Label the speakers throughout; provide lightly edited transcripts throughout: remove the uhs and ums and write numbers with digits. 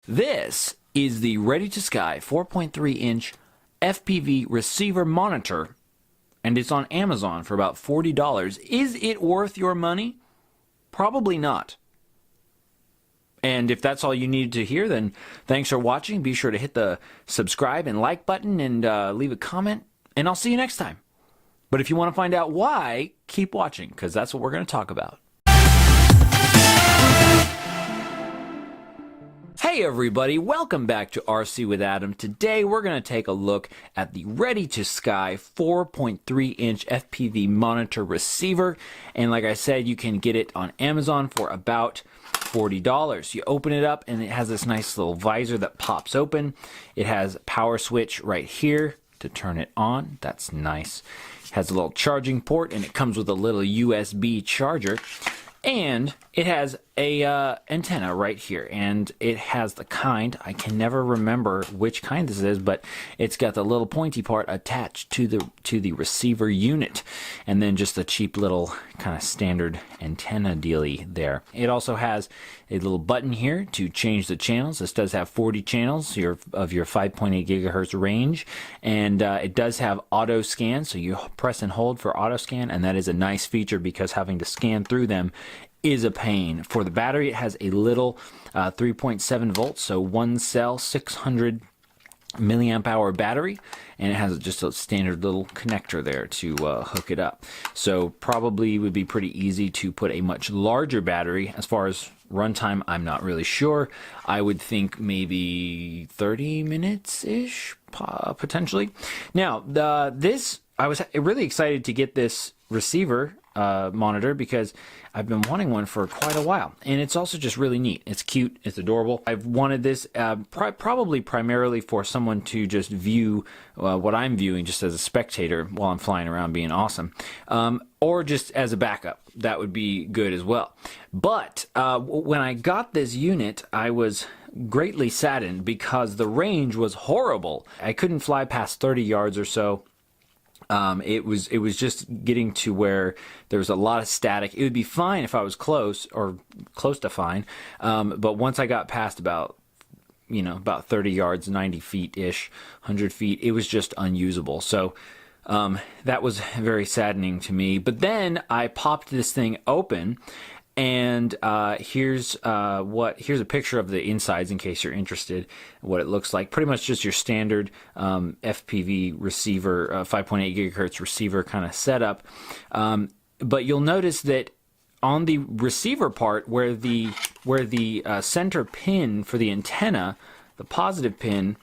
Speaker 1: This is the ReadytoSky 4.3-inch FPV receiver monitor, and it's on Amazon for about $40. Is it worth your money? Probably not. And if that's all you needed to hear, then thanks for watching. Be sure to hit the subscribe and like button and leave a comment, and I'll see you next time. But if you want to find out why, keep watching, because that's what we're going to talk about. Hey everybody, welcome back to RC with Adam. Today we're going to take a look at the ReadytoSky 4.3-inch FPV monitor receiver. And like I said, you can get it on Amazon for about $40. You open it up and it has this nice little visor that pops open. It has a power switch right here to turn it on. That's nice. It has a little charging port and it comes with a little USB charger. And it has a antenna right here, and it has the kind, I can never remember which kind this is, but it's got the little pointy part attached to the receiver unit, and then just a cheap little kind of standard antenna dealie there. It also has a little button here to change the channels. This does have 40 channels of your 5.8 gigahertz range, and it does have auto scan, so you press and hold for auto scan, and that is a nice feature because having to scan through them is a pain. For the battery, it has a little 3.7 volts, so one cell, 600 milliamp hour battery, and it has just a standard little connector there to hook it up. So probably would be pretty easy to put a much larger battery. As far as runtime, I'm not really sure. I would think maybe 30 minutes-ish, potentially. Now, I was really excited to get this receiver monitor because I've been wanting one for quite a while, and it's also just really neat. It's cute, it's adorable. I've wanted this probably primarily for someone to just view what I'm viewing just as a spectator while I'm flying around being awesome, or just as a backup. That would be good as well. But when I got this unit, I was greatly saddened because the range was horrible. I couldn't fly past 30 yards or so. It was just getting to where there was a lot of static. It would be fine if I was close or close to fine, but once I got past about 30 yards, 90 feet-ish, 100 feet, it was just unusable. So that was very saddening to me. But then I popped this thing open, and here's a picture of the insides in case you're interested in what it looks like. Pretty much just your standard FPV receiver, 5.8 gigahertz receiver kind of setup. But you'll notice that on the receiver part, where the center pin for the antenna, the positive pin,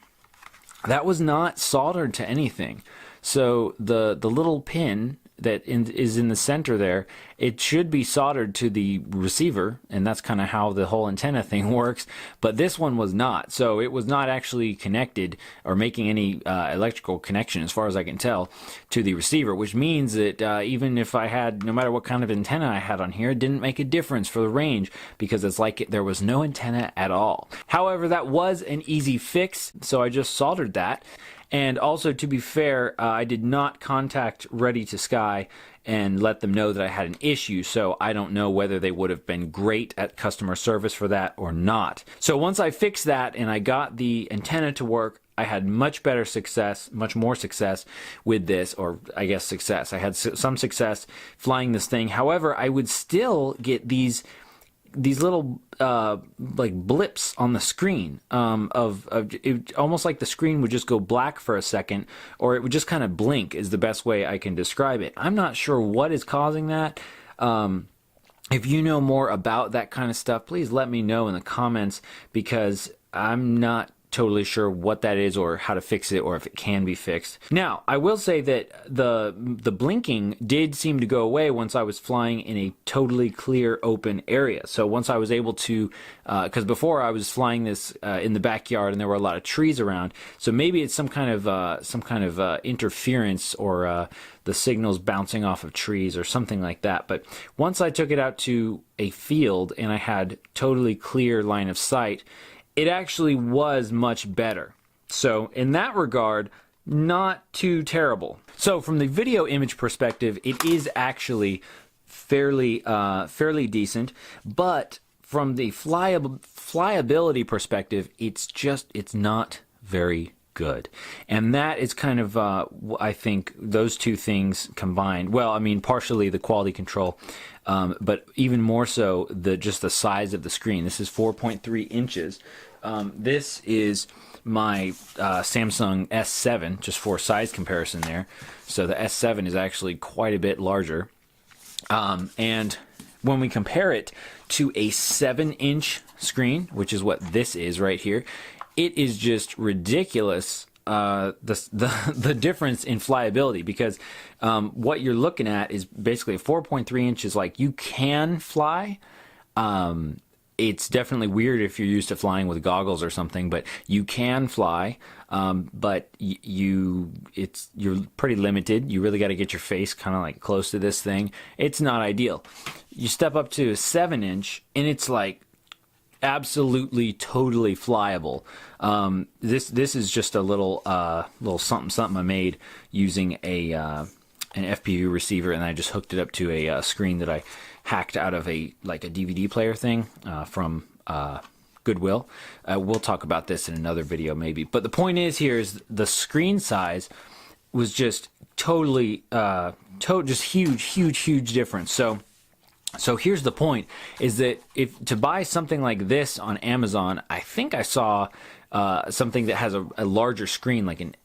Speaker 1: that was not soldered to anything. So the little pin that is in the center there, it should be soldered to the receiver, and that's kind of how the whole antenna thing works, but this one was not. So it was not actually connected or making any electrical connection, as far as I can tell, to the receiver, which means that even if I had, no matter what kind of antenna I had on here, it didn't make a difference for the range, because it's like there was no antenna at all. However, that was an easy fix, so I just soldered that. And also, to be fair, I did not contact ReadytoSky and let them know that I had an issue, so I don't know whether they would have been great at customer service for that or not. So once I fixed that and I got the antenna to work, I had much more success with this, or I guess success. I had some success flying this thing. However, I would still get these little like blips on the screen of it, almost like the screen would just go black for a second, or it would just kind of blink, is the best way I can describe it. I'm not sure what is causing that. If you know more about that kind of stuff, please let me know in the comments, because I'm not totally sure what that is or how to fix it, or if it can be fixed. Now, I will say that the blinking did seem to go away once I was flying in a totally clear open area. So once I was able to, because before I was flying this in the backyard and there were a lot of trees around, so maybe it's some kind of interference, or the signals bouncing off of trees or something like that. But once I took it out to a field and I had totally clear line of sight, it actually was much better. So in that regard, not too terrible. So from the video image perspective, it is actually fairly decent, but from the flyability perspective, it's not very good. And that is kind of, I think, those two things combined. Well, I mean, partially the quality control, but even more so just the size of the screen. This is 4.3 inches. This is my Samsung S7, just for size comparison there. So the S7 is actually quite a bit larger. And when we compare it to a 7-inch screen, which is what this is right here, it is just ridiculous, the difference in flyability, because what you're looking at is basically 4.3 inches. Like, you can fly. It's definitely weird if you're used to flying with goggles or something, but you can fly. But you're pretty limited. You really got to get your face kind of like close to this thing. It's not ideal. You step up to a 7-inch, and it's like absolutely totally flyable. This is just a little something I made using an FPV receiver, and I just hooked it up to a screen that I hacked out of a DVD player thing from Goodwill. We'll talk about this in another video maybe. But the point is here is the screen size was just totally just huge difference. So here's the point, is that if to buy something like this on Amazon, I think I saw something that has a larger screen, like an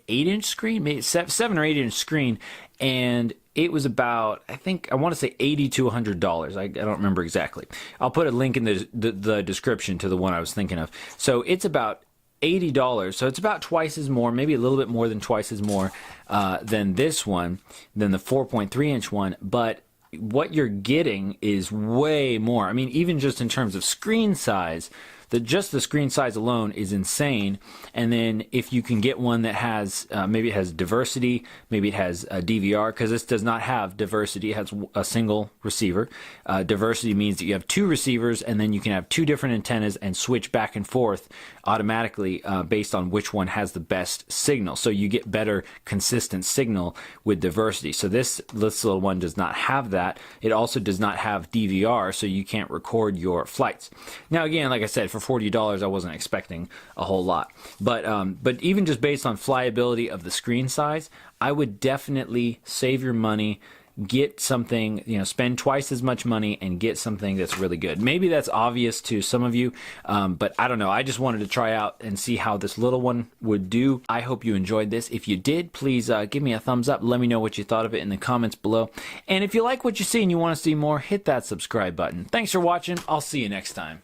Speaker 1: 8-inch screen, maybe 7 or 8-inch screen, and it was about, I want to say $80 to $100. I don't remember exactly. I'll put a link in the description to the one I was thinking of. So it's about $80. So it's about twice as more, maybe a little bit more than twice as more than this one, than the 4.3-inch one. But what you're getting is way more. I mean, even just in terms of screen size, just the screen size alone is insane. And then if you can get one that has, maybe it has diversity, maybe it has DVR, because this does not have diversity. It has a single receiver. Diversity means that you have 2 receivers, and then you can have 2 different antennas and switch back and forth automatically based on which one has the best signal. So you get better consistent signal with diversity. So this little one does not have that. It also does not have DVR, so you can't record your flights. Now again, like I said, for $40, I wasn't expecting a whole lot. But even just based on flyability of the screen size, I would definitely save your money, get something, spend twice as much money and get something that's really good. Maybe that's obvious to some of you, but I don't know. I just wanted to try out and see how this little one would do. I hope you enjoyed this. If you did, please give me a thumbs up. Let me know what you thought of it in the comments below. And if you like what you see and you want to see more, hit that subscribe button. Thanks for watching. I'll see you next time.